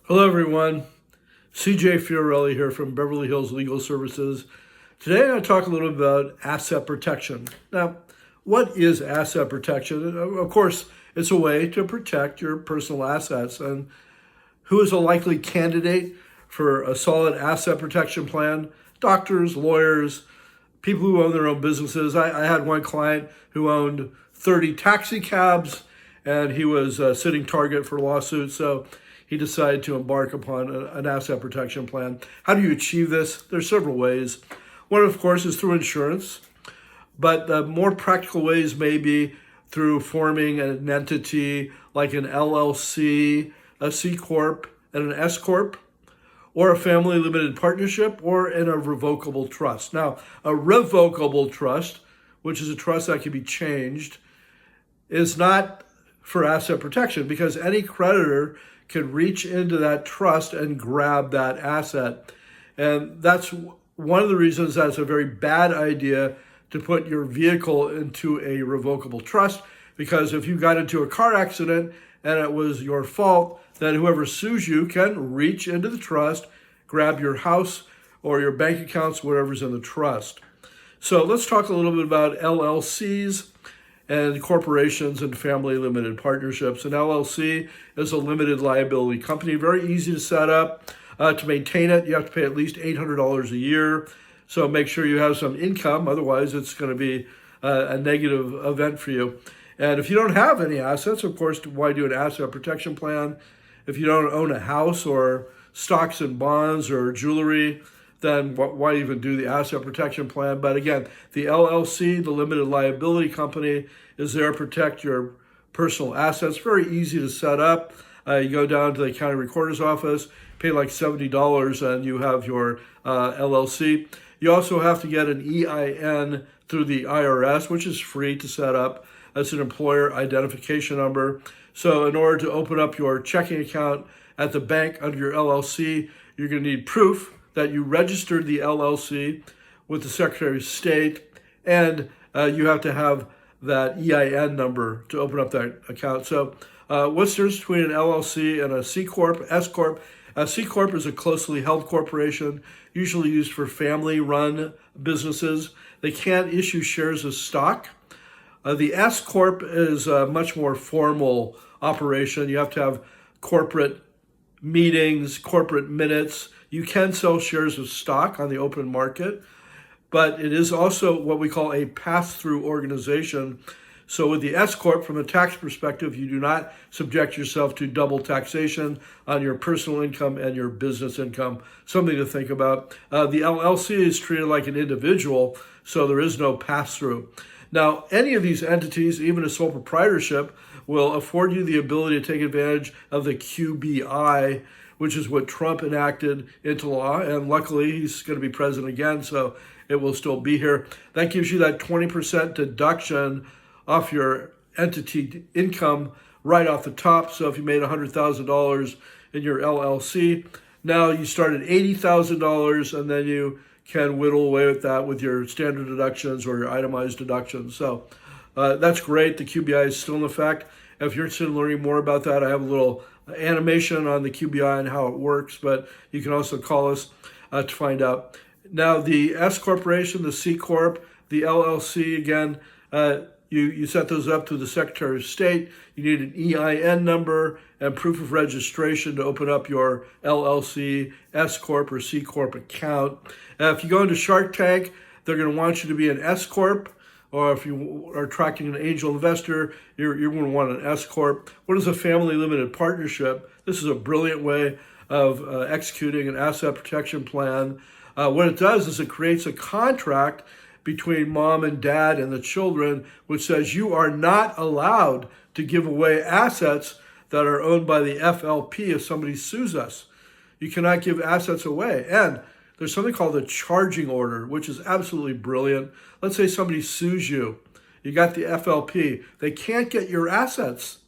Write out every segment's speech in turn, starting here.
Hello, everyone. CJ Fiorelli here from Beverly Hills Legal Services. Today, I'm going to talk a little bit about asset protection. Now, what is asset protection? Of course, it's a way to protect your personal assets. And who is a likely candidate for a solid asset protection plan? Doctors, lawyers, people who own their own businesses. I had one client who owned 30 taxi cabs, and he was a sitting target for lawsuits. So he decided to embark upon an asset protection plan. How do you achieve this? There's several ways. One, of course, is through insurance, but the more practical ways may be through forming an entity like an LLC, a C Corp, and an S Corp, or a family limited partnership, or in a revocable trust. Now, a revocable trust, which is a trust that can be changed, is not for asset protection because any creditor can reach into that trust and grab that asset. And that's one of the reasons that it's a very bad idea to put your vehicle into a revocable trust, because if you got into a car accident and it was your fault, then whoever sues you can reach into the trust, grab your house or your bank accounts, whatever's in the trust. So let's talk a little bit about LLCs and corporations and family limited partnerships. An LLC is a limited liability company, very easy to set up. To maintain it, you have to pay at least $800 a year. So make sure you have some income, otherwise it's going to be a negative event for you. And if you don't have any assets, of course, why do an asset protection plan? If you don't own a house or stocks and bonds or jewelry, then why even do the asset protection plan? But again, the LLC, the limited liability company, is there to protect your personal assets. Very easy to set up. You go down to the county recorder's office, pay like $70, and you have your LLC. You also have to get an EIN through the IRS, which is free to set up. That's an employer identification number. So in order to open up your checking account at the bank under your LLC, you're going to need proof that you registered the LLC with the Secretary of State, and you have to have that EIN number to open up that account. So what's the difference between an LLC and a C Corp, S Corp? A C Corp is a closely held corporation, usually used for family-run businesses. They can't issue shares of stock. The S Corp is a much more formal operation. You have to have corporate meetings, corporate minutes. You can sell shares of stock on the open market, but it is also what we call a pass-through organization. So with the S Corp, from a tax perspective, you do not subject yourself to double taxation on your personal income and your business income. Something to think about. The LLC is treated like an individual, so there is no pass-through. Now, any of these entities, even a sole proprietorship, will afford you the ability to take advantage of the QBI, which is what Trump enacted into law. And luckily, he's going to be president again, so it will still be here. That gives you that 20% deduction off your entity income right off the top. So if you made $100,000 in your LLC, now you start at $80,000, and then you can whittle away with that with your standard deductions or your itemized deductions. So that's great. The QBI is still in effect. If you're interested in learning more about that, I have a little animation on the QBI and how it works, but you can also call us to find out. Now, the S Corporation, the C Corp, the LLC, again, you set those up through the Secretary of State. You need an EIN number and proof of registration to open up your LLC, S Corp, or C Corp account. If you go into Shark Tank, they're going to want you to be an S Corp, or if you are attracting an angel investor, you're going to want an S Corp. What is a family limited partnership? This is a brilliant way of executing an asset protection plan. What it does is it creates a contract between mom and dad and the children, which says you are not allowed to give away assets that are owned by the FLP if somebody sues us. You cannot give assets away. And there's something called a charging order, which is absolutely brilliant. Let's say somebody sues you. You got the FLP. They can't get your assets,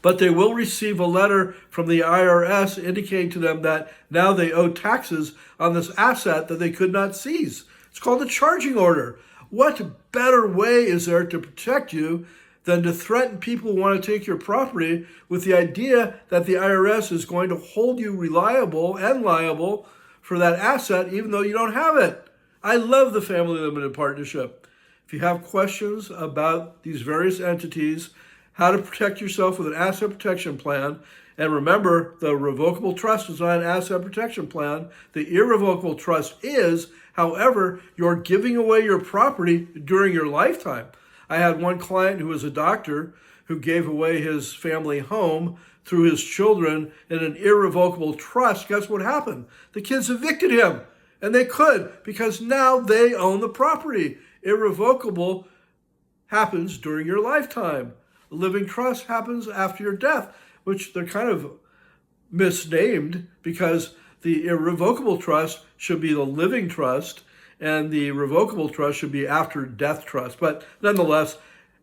but they will receive a letter from the IRS indicating to them that now they owe taxes on this asset that they could not seize. It's called a charging order. What better way is there to protect you than to threaten people who want to take your property with the idea that the IRS is going to hold you reliable and liable for that asset even though you don't have it. I love the family limited partnership. If you have questions about these various entities, how to protect yourself with an asset protection plan, and remember, the revocable trust is not an asset protection plan. The irrevocable trust is, however, you're giving away your property during your lifetime. I had one client who was a doctor who gave away his family home through his children in an irrevocable trust. Guess what happened? The kids evicted him, and they could because now they own the property. Irrevocable happens during your lifetime. A living trust happens after your death, which they're kind of misnamed because the irrevocable trust should be the living trust and the revocable trust should be after death trust. But nonetheless,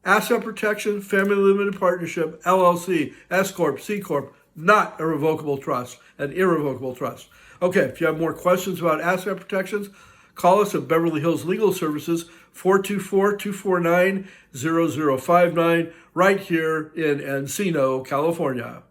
asset protection, family limited partnership, LLC, S Corp, C Corp, not a revocable trust, an irrevocable trust. Okay, if you have more questions about asset protections, call us at Beverly Hills Legal Services, 424-249-0059, right here in Encino, California.